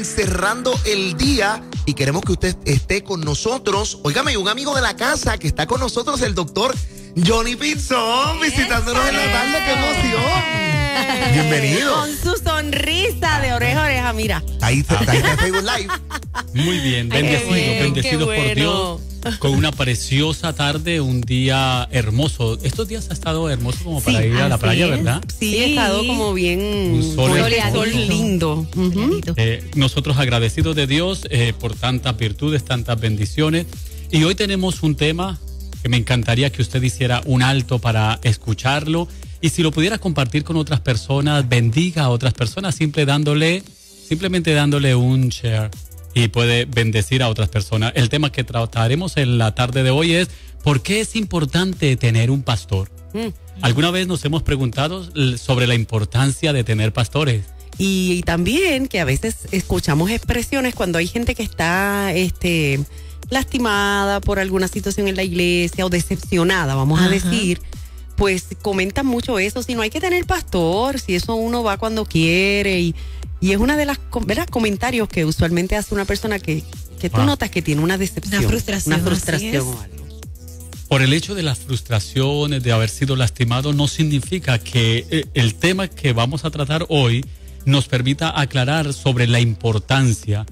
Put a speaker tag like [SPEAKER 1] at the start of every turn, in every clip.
[SPEAKER 1] Cerrando el día y queremos que usted esté con nosotros. Óigame, un amigo de la casa que está con nosotros, el doctor Johnny Pinzón, visitándonos en la tarde. ¡Qué emoción! Bienvenido.
[SPEAKER 2] Con su sonrisa de oreja a oreja, mira.
[SPEAKER 1] Ahí está Facebook Live.
[SPEAKER 3] Muy bien, bendecidos por Dios. Con una preciosa tarde, un día hermoso. Estos días ha estado hermoso como para ir a la playa, ¿verdad?
[SPEAKER 2] Sí, ha estado como bien
[SPEAKER 3] un sol
[SPEAKER 2] lindo.
[SPEAKER 3] Nosotros agradecidos de Dios por tantas virtudes, tantas bendiciones. Y hoy tenemos un tema que me encantaría que usted hiciera un alto para escucharlo. Y si lo pudiera compartir con otras personas, bendiga a otras personas simplemente dándole un share. Y puede bendecir a otras personas. El tema que trataremos en la tarde de hoy es ¿por qué es importante tener un pastor? ¿Alguna vez nos hemos preguntado sobre la importancia de tener pastores?
[SPEAKER 2] Y también que a veces escuchamos expresiones cuando hay gente que está lastimada por alguna situación en la iglesia o decepcionada, vamos a decir. Pues comentan mucho eso, si no hay que tener pastor, si eso uno va cuando quiere y es una de las comentarios que usualmente hace una persona que tú notas que tiene una decepción. Una frustración o algo.
[SPEAKER 3] Por el hecho de las frustraciones, de haber sido lastimado, no significa que el tema que vamos a tratar hoy nos permita aclarar sobre la importancia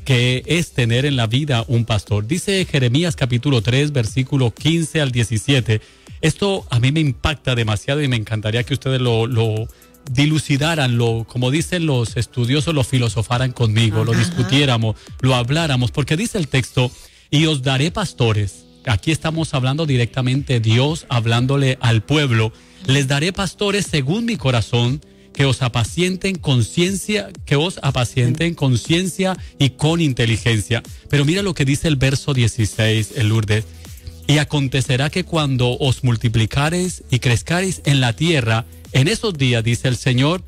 [SPEAKER 3] que es tener en la vida un pastor. Dice Jeremías capítulo 3, versículo 15 al 17. Esto a mí me impacta demasiado y me encantaría que ustedes lo dilucidaran, como dicen los estudiosos, lo filosofaran conmigo, lo discutiéramos, lo habláramos, porque dice el texto, y os daré pastores. Aquí estamos hablando directamente Dios hablándole al pueblo. Les daré pastores según mi corazón, que os apacienten conciencia y con inteligencia. Pero mira lo que dice el verso 16, el Lourdes. Y acontecerá que cuando os multiplicareis y crezcareis en la tierra, en esos días, dice el Señor,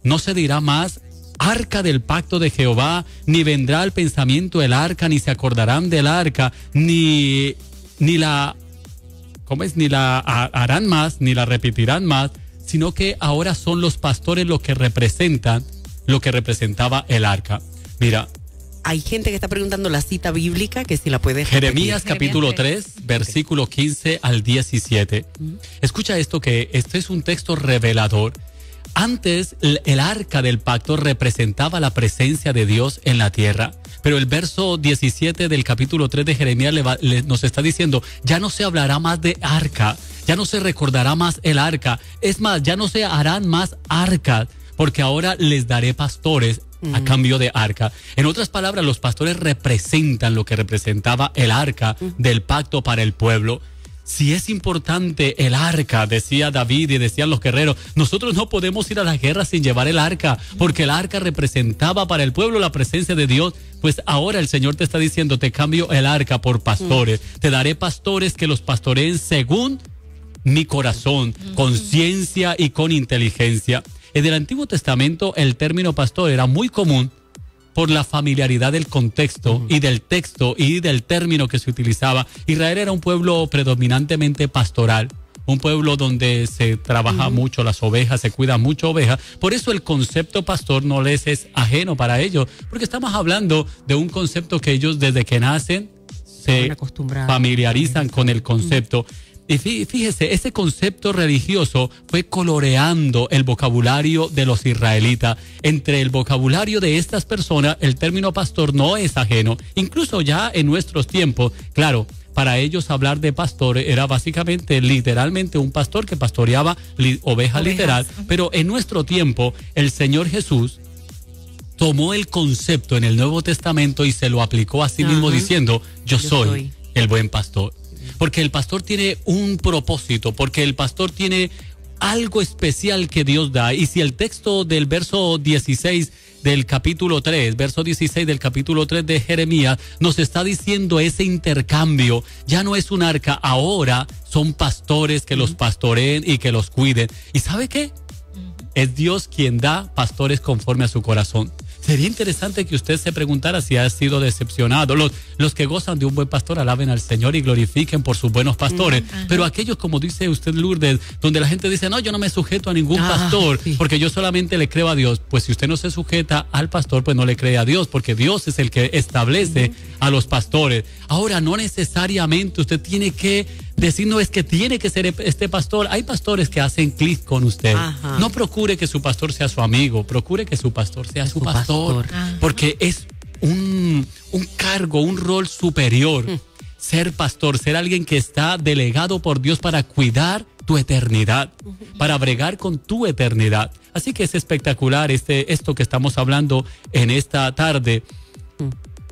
[SPEAKER 3] no se dirá más arca del pacto de Jehová, ni vendrá al pensamiento el arca, ni se acordarán del arca, ni la harán más, ni la repetirán más, sino que ahora son los pastores los que representan lo que representaba el arca. Mira.
[SPEAKER 2] Hay gente que está preguntando la cita bíblica, que si la puedes repetir.
[SPEAKER 3] Jeremías capítulo 3, versículo 15 al 17. Escucha esto, que este es un texto revelador. Antes, el arca del pacto representaba la presencia de Dios en la tierra. Pero el verso 17 del capítulo 3 de Jeremías nos está diciendo, ya no se hablará más de arca, ya no se recordará más el arca. Es más, ya no se harán más arcas, porque ahora les daré pastores a cambio de arca. En otras palabras, los pastores representan lo que representaba el arca del pacto para el pueblo. Si es importante el arca, decía David y decían los guerreros, nosotros no podemos ir a la guerra sin llevar el arca, porque el arca representaba para el pueblo la presencia de Dios. Pues ahora el Señor te está diciendo, te cambio el arca por pastores. Te daré pastores que los pastoreen según mi corazón, conciencia y con inteligencia. En el Antiguo Testamento el término pastor era muy común por la familiaridad del contexto y del texto y del término que se utilizaba. Israel era un pueblo predominantemente pastoral, un pueblo donde se trabaja mucho las ovejas, se cuida mucho ovejas. Por eso el concepto pastor no les es ajeno para ellos, porque estamos hablando de un concepto que ellos desde que nacen se familiarizan con el concepto. Y fíjese, ese concepto religioso fue coloreando el vocabulario de los israelitas. Entre el vocabulario de estas personas, el término pastor no es ajeno. Incluso ya en nuestros tiempos, claro, para ellos hablar de pastor era básicamente, literalmente, un pastor que pastoreaba ovejas literal. Pero en nuestro tiempo, el Señor Jesús tomó el concepto en el Nuevo Testamento y se lo aplicó a sí mismo diciendo, yo soy el buen pastor. Porque el pastor tiene un propósito, porque el pastor tiene algo especial que Dios da. Y si el texto del verso 16 del capítulo 3, verso 16 del capítulo 3 de Jeremías, nos está diciendo ese intercambio, ya no es un arca, ahora son pastores que los pastoreen y que los cuiden. ¿Y sabe qué? Es Dios quien da pastores conforme a su corazón. Sería interesante que usted se preguntara si ha sido decepcionado. Los que gozan de un buen pastor alaben al Señor y glorifiquen por sus buenos pastores. Pero aquellos, como dice usted, Lourdes, donde la gente dice, no, yo no me sujeto a ningún pastor porque yo solamente le creo a Dios. Pues si usted no se sujeta al pastor, pues no le cree a Dios, porque Dios es el que establece a los pastores. Ahora, no necesariamente usted tiene que decir, no, es que tiene que ser este pastor. Hay pastores que hacen clic con usted. No procure que su pastor sea su amigo, procure que su pastor sea su pastor. Porque es un cargo, un rol superior. Ser pastor, ser alguien que está delegado por Dios para cuidar tu eternidad, para bregar con tu eternidad. Así que es espectacular esto que estamos hablando en esta tarde.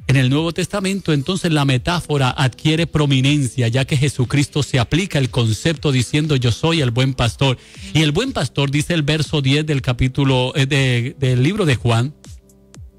[SPEAKER 3] En el Nuevo Testamento, entonces, la metáfora adquiere prominencia, ya que Jesucristo se aplica el concepto diciendo, yo soy el buen pastor. Y el buen pastor, dice el verso 10 del capítulo del libro de Juan,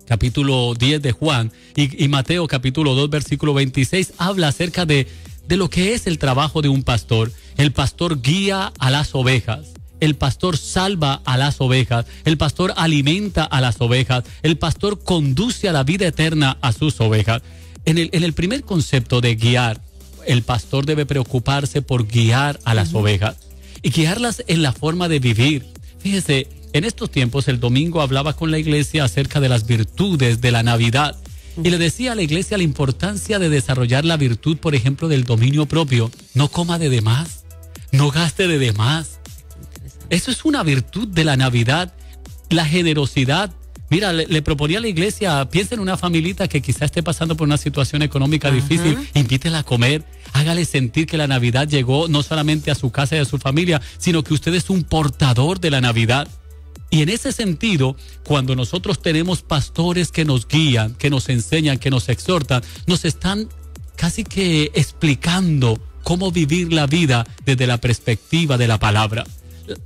[SPEAKER 3] capítulo 10 de Juan, y Mateo capítulo 2, versículo 26, habla acerca de lo que es el trabajo de un pastor. El pastor guía a las ovejas. El pastor salva a las ovejas, el pastor alimenta a las ovejas, el pastor conduce a la vida eterna a sus ovejas. En el primer concepto de guiar, el pastor debe preocuparse por guiar a las ovejas y guiarlas en la forma de vivir. Fíjese, en estos tiempos el domingo hablaba con la iglesia acerca de las virtudes de la Navidad y le decía a la iglesia la importancia de desarrollar la virtud, por ejemplo, del dominio propio. No coma de demás, no gaste de demás. Eso es una virtud de la Navidad, la generosidad. Mira, le proponía a la iglesia, piensa en una familita que quizá esté pasando por una situación económica difícil, invítela a comer, hágale sentir que la Navidad llegó no solamente a su casa y a su familia, sino que usted es un portador de la Navidad. Y en ese sentido, cuando nosotros tenemos pastores que nos guían, que nos enseñan, que nos exhortan, nos están casi que explicando cómo vivir la vida desde la perspectiva de la palabra.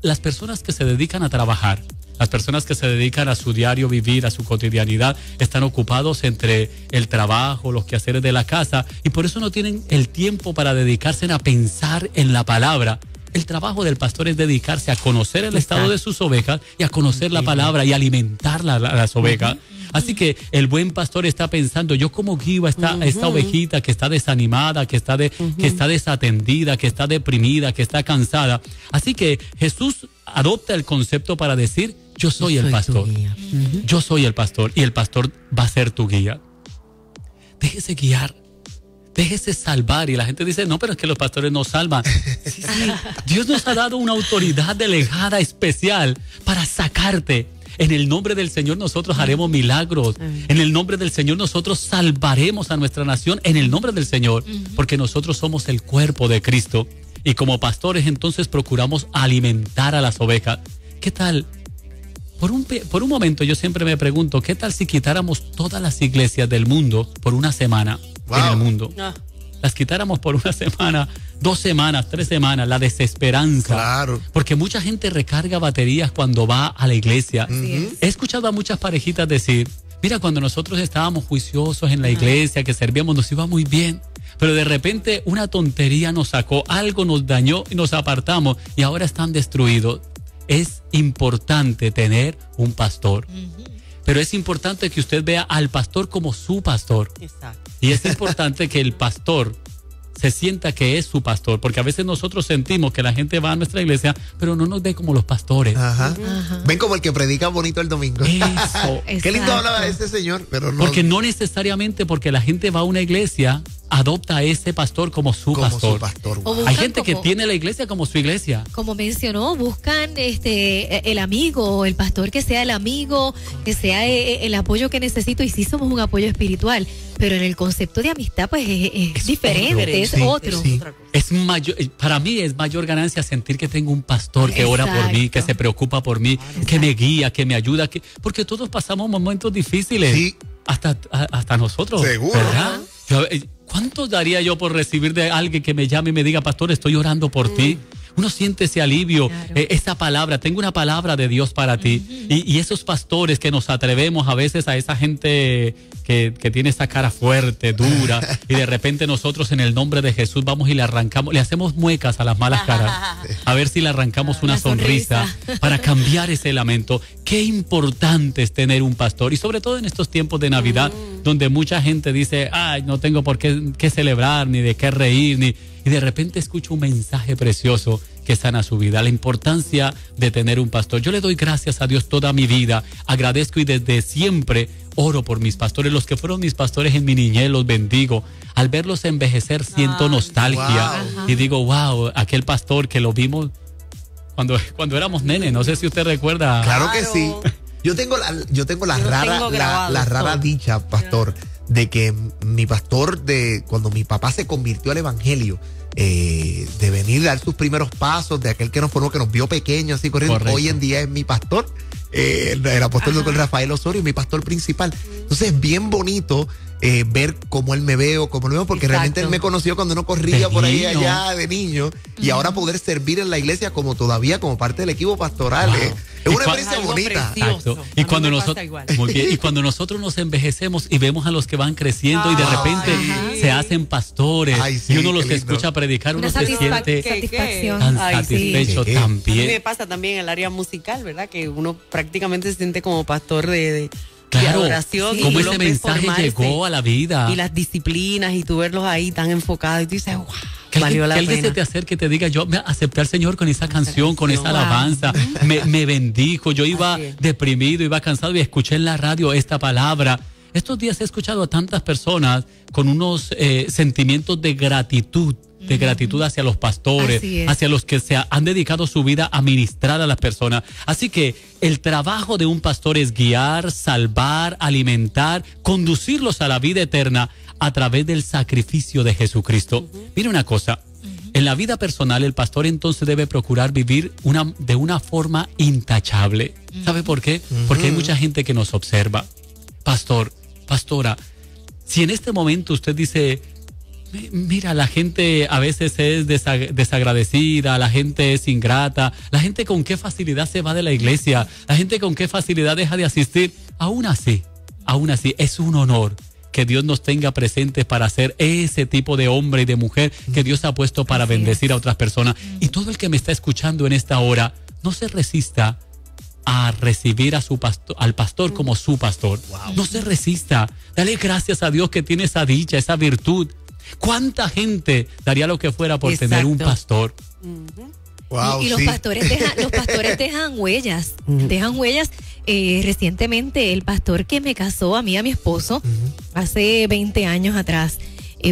[SPEAKER 3] Las personas que se dedican a trabajar, las personas que se dedican a su diario vivir, a su cotidianidad, están ocupados entre el trabajo, los quehaceres de la casa, y por eso no tienen el tiempo para dedicarse a pensar en la palabra. El trabajo del pastor es dedicarse a conocer el estado de sus ovejas y a conocer la palabra y alimentar a las ovejas. Así que el buen pastor está pensando, yo cómo guío a esta ovejita que está desanimada, que está desatendida, que está deprimida, que está cansada. Así que Jesús adopta el concepto para decir, yo soy el pastor. Yo soy el pastor y el pastor va a ser tu guía. Déjese guiar. Déjese salvar. Y la gente dice, no, pero es que los pastores no salvan. Sí. Dios nos ha dado una autoridad delegada especial para sacarte. En el nombre del Señor nosotros haremos milagros. En el nombre del Señor nosotros salvaremos a nuestra nación. En el nombre del Señor. Porque nosotros somos el cuerpo de Cristo. Y como pastores entonces procuramos alimentar a las ovejas. ¿Qué tal? Por un momento yo siempre me pregunto, ¿qué tal si quitáramos todas las iglesias del mundo por una semana en el mundo? Las quitáramos por una semana, 2 semanas, 3 semanas, la desesperanza.
[SPEAKER 1] Claro.
[SPEAKER 3] Porque mucha gente recarga baterías cuando va a la iglesia. He escuchado a muchas parejitas decir, mira, cuando nosotros estábamos juiciosos en la iglesia, que servíamos, nos iba muy bien. Pero de repente una tontería nos sacó, algo nos dañó y nos apartamos y ahora están destruidos. Es importante tener un pastor. Pero es importante que usted vea al pastor como su pastor.
[SPEAKER 2] Exacto.
[SPEAKER 3] Y es importante que el pastor se sienta que es su pastor, porque a veces nosotros sentimos que la gente va a nuestra iglesia, pero no nos ve como los pastores.
[SPEAKER 1] Ven como el que predica bonito el domingo.
[SPEAKER 3] Eso.
[SPEAKER 1] Qué lindo hablaba ese señor, pero no.
[SPEAKER 3] Porque no necesariamente porque la gente va a una iglesia, adopta a ese pastor como su pastor. Hay gente que tiene la iglesia como su iglesia.
[SPEAKER 4] Como mencionó, buscan el amigo, el pastor que sea el amigo, que sea el apoyo que necesito, y sí somos un apoyo espiritual, pero en el concepto de amistad pues es diferente, es otro.
[SPEAKER 1] Sí.
[SPEAKER 3] Es mayor, para mí es mayor ganancia sentir que tengo un pastor que ora por mí, que se preocupa por mí, que me guía, que me ayuda, porque todos pasamos momentos difíciles.
[SPEAKER 1] Sí.
[SPEAKER 3] Hasta nosotros.
[SPEAKER 1] Seguro.
[SPEAKER 3] ¿Verdad? ¿Cuánto daría yo por recibir de alguien que me llame y me diga, pastor, estoy orando por ti? Uno siente ese alivio, esa palabra, tengo una palabra de Dios para ti. Y esos pastores que nos atrevemos a veces a esa gente que tiene esa cara fuerte, dura, y de repente nosotros en el nombre de Jesús vamos y le arrancamos, le hacemos muecas a las malas caras, a ver si le arrancamos una sonrisa para cambiar ese lamento. Qué importante es tener un pastor, y sobre todo en estos tiempos de Navidad, donde mucha gente dice, ay, no tengo por qué celebrar, ni de qué reír, y de repente escucho un mensaje precioso que sana su vida. La importancia de tener un pastor. Yo le doy gracias a Dios toda mi vida, agradezco y desde siempre oro por mis pastores, los que fueron mis pastores en mi niñez, los bendigo. Al verlos envejecer siento nostalgia, y digo, wow, aquel pastor que lo vimos cuando éramos nenes, no sé si usted recuerda.
[SPEAKER 1] Claro que sí. Yo tengo la rara dicha, pastor, de que mi pastor, cuando mi papá se convirtió al evangelio, de venir a dar sus primeros pasos, de aquel que nos formó, que nos vio pequeños así corriendo, correcto, hoy en día es mi pastor, el apóstol doctor Rafael Osorio, mi pastor principal. Entonces es bien bonito ver cómo él me veo, porque exacto, realmente él me conoció cuando no corría por ahí allá de niño, y ahora poder servir en la iglesia como parte del equipo pastoral. Wow. Es una experiencia bonita.
[SPEAKER 3] Exacto. Y cuando nosotros nos envejecemos y vemos a los que van creciendo y de repente se hacen pastores, sí, y uno los escucha predicar, uno se siente tan satisfecho también.
[SPEAKER 2] A mí me pasa también en el área musical, ¿verdad? Que uno prácticamente se siente como pastor de adoración.
[SPEAKER 3] Cómo ese mensaje llegó a la vida.
[SPEAKER 2] Y las disciplinas, y tú verlos ahí tan enfocados, y tú dices, wow.
[SPEAKER 3] Que alguien se te acerque y te diga, yo me acepté al Señor con esa canción, con esa alabanza, me bendijo, yo iba deprimido, iba cansado y escuché en la radio esta palabra. Estos días he escuchado a tantas personas con unos sentimientos de gratitud hacia los pastores, hacia los que se han dedicado su vida a ministrar a las personas. Así que el trabajo de un pastor es guiar, salvar, alimentar, conducirlos a la vida eterna a través del sacrificio de Jesucristo. Mire una cosa, en la vida personal el pastor entonces debe procurar vivir de una forma intachable. ¿Sabe por qué? Porque hay mucha gente que nos observa. Pastor, pastora, si en este momento usted dice, mira, la gente a veces es desagradecida, la gente es ingrata, la gente con qué facilidad se va de la iglesia, la gente con qué facilidad deja de asistir, aún así, es un honor que Dios nos tenga presentes para ser ese tipo de hombre y de mujer que Dios ha puesto para bendecir a otras personas. Y todo el que me está escuchando en esta hora, no se resista a recibir al pastor como su pastor. Wow. No se resista. Dale gracias a Dios que tiene esa dicha, esa virtud. ¿Cuánta gente daría lo que fuera por tener un pastor?
[SPEAKER 4] Wow, y los pastores dejan huellas, dejan huellas. Recientemente el pastor que me casó a mí, a mi esposo, hace 20 años atrás,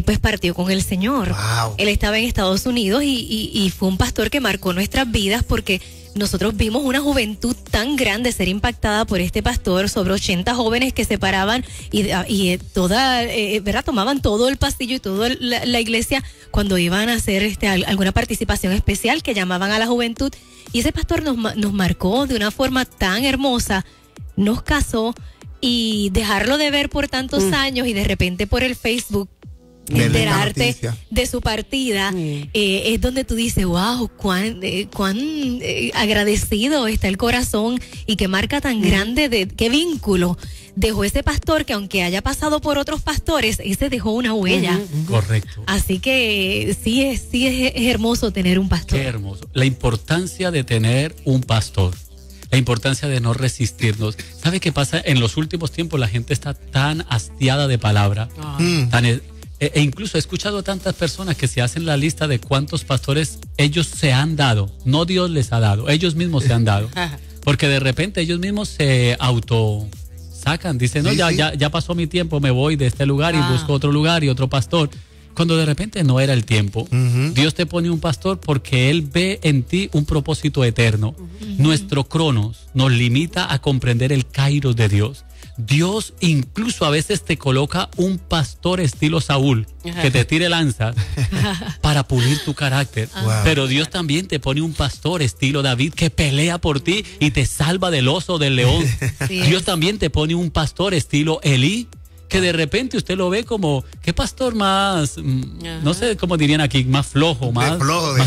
[SPEAKER 4] pues partió con el Señor. Wow. Él estaba en Estados Unidos y fue un pastor que marcó nuestras vidas, porque nosotros vimos una juventud tan grande ser impactada por este pastor, sobre 80 jóvenes que se paraban y toda, ¿verdad? Tomaban todo el pasillo y toda la iglesia cuando iban a hacer alguna participación especial que llamaban a la juventud. Y ese pastor nos marcó de una forma tan hermosa, nos casó, y dejarlo de ver por tantos años y de repente por el Facebook enterarte de su partida, es donde tú dices, wow, cuán agradecido está el corazón, y qué marca tan grande, qué vínculo dejó ese pastor, que aunque haya pasado por otros pastores, ese dejó una huella.
[SPEAKER 3] Correcto.
[SPEAKER 4] Así que sí es hermoso tener un pastor.
[SPEAKER 3] Qué hermoso. La importancia de tener un pastor, la importancia de no resistirnos. ¿Sabe qué pasa? En los últimos tiempos la gente está tan hastiada de palabra, e incluso he escuchado a tantas personas que se hacen la lista de cuántos pastores ellos se han dado, no Dios les ha dado, ellos mismos se han dado, porque de repente ellos mismos se sacan, dicen, no, ya pasó mi tiempo, me voy de este lugar y busco otro lugar y otro pastor, cuando de repente no era el tiempo. Dios te pone un pastor porque Él ve en ti un propósito eterno. Nuestro cronos nos limita a comprender el kairos de Dios. Dios incluso a veces te coloca un pastor estilo Saúl, que te tire lanzas para pulir tu carácter. Pero Dios también te pone un pastor estilo David, que pelea por ti y te salva del oso, del león. Dios también te pone un pastor estilo Elí, que de repente usted lo ve como, ¿qué pastor más, no sé cómo dirían aquí, más flojo, más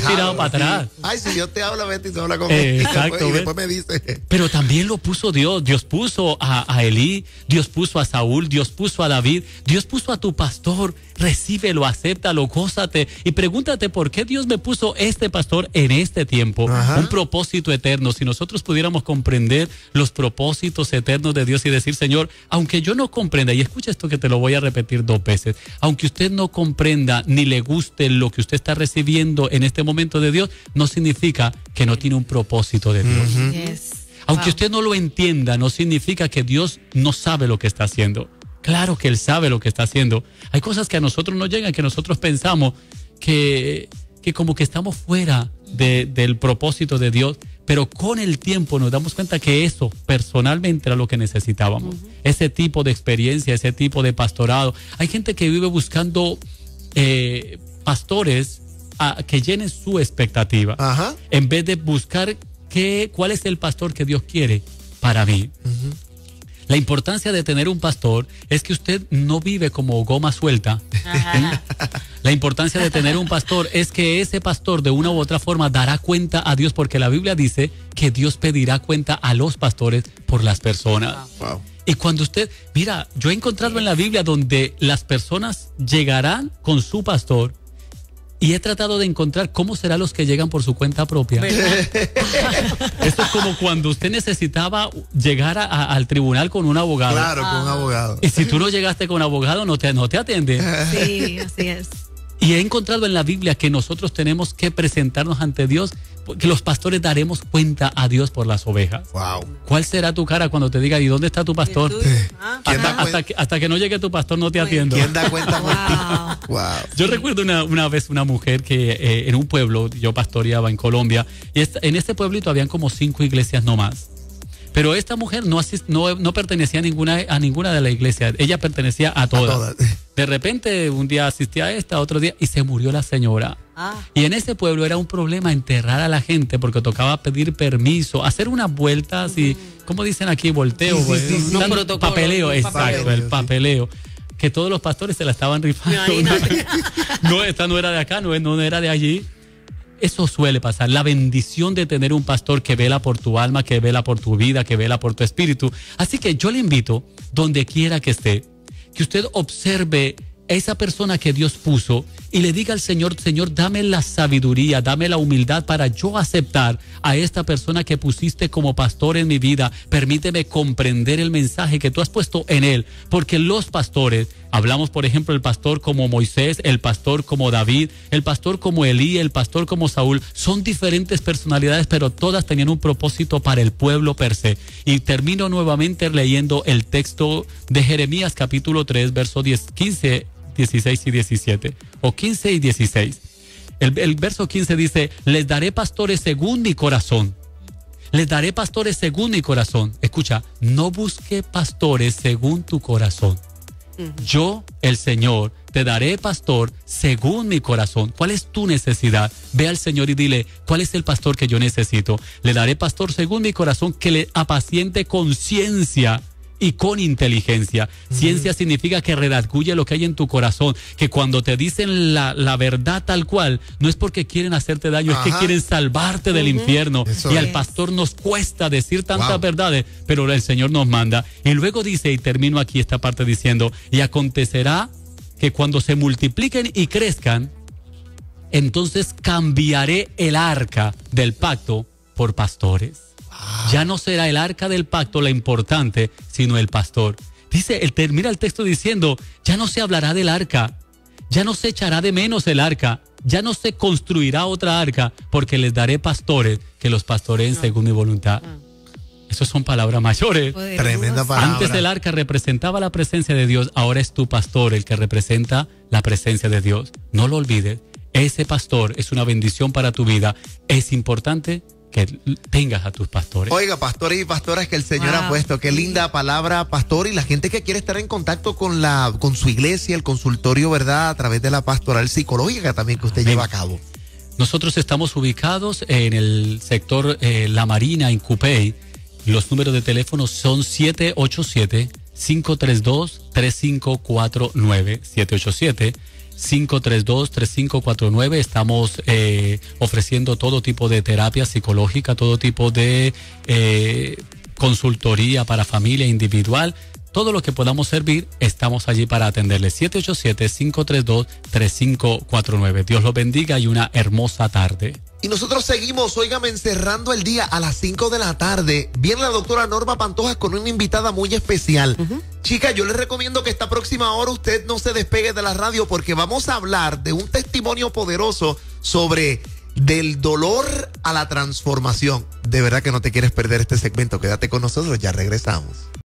[SPEAKER 3] tirado para atrás?
[SPEAKER 1] Ay, si Dios te habla, vete y se habla conmigo.
[SPEAKER 3] Exacto.
[SPEAKER 1] Y después me dice.
[SPEAKER 3] Pero también lo puso Dios. Dios puso a Elí, Dios puso a Saúl, Dios puso a David, Dios puso a tu pastor. Recíbelo, acéptalo, gózate y pregúntate por qué Dios me puso este pastor en este tiempo. Un propósito eterno. Si nosotros pudiéramos comprender los propósitos eternos de Dios y decir, Señor, aunque yo no comprenda, y escucha esto que te lo voy a repetir 2 veces, aunque usted no comprenda ni le guste lo que usted está recibiendo en este momento de Dios, no significa que no tiene un propósito de Dios. Aunque usted no lo entienda, no significa que Dios no sabe lo que está haciendo. Claro que Él sabe lo que está haciendo. Hay cosas que a nosotros no llegan, que nosotros pensamos que como que estamos fuera del propósito de Dios, pero con el tiempo nos damos cuenta que eso personalmente era lo que necesitábamos. Ese tipo de experiencia, ese tipo de pastorado. Hay gente que vive buscando pastores que llenen su expectativa, en vez de buscar cuál es el pastor que Dios quiere para mí. La importancia de tener un pastor es que usted no vive como goma suelta. La importancia de tener un pastor es que ese pastor de una u otra forma dará cuenta a Dios, porque la Biblia dice que Dios pedirá cuenta a los pastores por las personas. Y cuando usted, mira, yo he encontrado en la Biblia donde las personas llegarán con su pastor, y he tratado de encontrar cómo serán los que llegan por su cuenta propia. Esto es como cuando usted necesitaba llegar al tribunal con un abogado.
[SPEAKER 1] Claro, con un abogado.
[SPEAKER 3] Y si tú no llegaste con abogado, no te atiende.
[SPEAKER 4] Sí, así es.
[SPEAKER 3] Y he encontrado en la Biblia que nosotros tenemos que presentarnos ante Dios, que los pastores daremos cuenta a Dios por las ovejas. ¿Cuál será tu cara cuando te diga, ¿y dónde está tu pastor? Hasta que no llegue tu pastor no te atiendo.
[SPEAKER 1] ¿Quién da cuenta?
[SPEAKER 3] Yo recuerdo una vez una mujer que en un pueblo, yo pastoreaba en Colombia, y en este pueblito habían como 5 iglesias no más. Pero esta mujer no pertenecía a ninguna de las iglesias. Ella pertenecía a todas. De repente, un día asistía a esta, otro día, y se murió la señora. Y en ese pueblo era un problema enterrar a la gente, porque tocaba pedir permiso, hacer unas vueltas y, ¿cómo dicen aquí? Volteo. Papeleo, exacto, el papeleo. Que todos los pastores se la estaban rifando. No, esta no era de acá, no era de allí. Eso suele pasar. La bendición de tener un pastor que vela por tu alma, que vela por tu vida, que vela por tu espíritu. Así que yo le invito, donde quiera que esté, que usted observe a esa persona que Dios puso y le diga al Señor, Señor, dame la sabiduría, dame la humildad para yo aceptar a esta persona que pusiste como pastor en mi vida. Permíteme comprender el mensaje que tú has puesto en él, porque los pastores, hablamos por ejemplo el pastor como Moisés, el pastor como David, el pastor como Elí, el pastor como Saúl, son diferentes personalidades, pero todas tenían un propósito para el pueblo per se. Y termino nuevamente leyendo el texto de Jeremías capítulo 3, verso 15, 16 y 17, o 15 y 16. El verso 15 dice, les daré pastores según mi corazón. Les daré pastores según mi corazón. Escucha, no busque pastores según tu corazón. Yo, el Señor, te daré pastor según mi corazón. ¿Cuál es tu necesidad? Ve al Señor y dile, ¿cuál es el pastor que yo necesito? Le daré pastor según mi corazón que le apaciente con ciencia y con inteligencia. Ciencia significa que redarguye lo que hay en tu corazón, que cuando te dicen la verdad tal cual, no es porque quieren hacerte daño, es que quieren salvarte del infierno. Eso y al pastor nos cuesta decir tantas verdades, pero el Señor nos manda. Y luego dice, y termino aquí esta parte diciendo, y acontecerá que cuando se multipliquen y crezcan, entonces cambiaré el arca del pacto por pastores. Ya no será el arca del pacto la importante, sino el pastor. Dice, termina el texto diciendo, ya no se hablará del arca, ya no se echará de menos el arca, ya no se construirá otra arca, porque les daré pastores que los pastoreen según mi voluntad. Esas son palabras mayores.
[SPEAKER 1] Tremenda palabra.
[SPEAKER 3] Antes el arca representaba la presencia de Dios, ahora es tu pastor el que representa la presencia de Dios. No lo olvides, ese pastor es una bendición para tu vida. Es importante que tengas a tus pastores.
[SPEAKER 1] Oiga, pastores y pastoras que el Señor ha puesto, qué linda palabra, pastor, y la gente que quiere estar en contacto con su iglesia, el consultorio, ¿verdad? A través de la pastoral psicológica también que usted lleva a cabo.
[SPEAKER 3] Nosotros estamos ubicados en el sector La Marina, en Cupey. Los números de teléfono son 787-532-3549. 787-532-3549. Estamos ofreciendo todo tipo de terapia psicológica, todo tipo de consultoría para familia individual. Todo lo que podamos servir, estamos allí para atenderle. 787-532-3549. Dios los bendiga y una hermosa tarde.
[SPEAKER 1] Y nosotros seguimos, óigame, encerrando el día a las 5 de la tarde. Viene la doctora Norma Pantoja con una invitada muy especial. Chica, yo les recomiendo que esta próxima hora usted no se despegue de la radio porque vamos a hablar de un testimonio poderoso sobre del dolor a la transformación. De verdad que no te quieres perder este segmento. Quédate con nosotros, ya regresamos.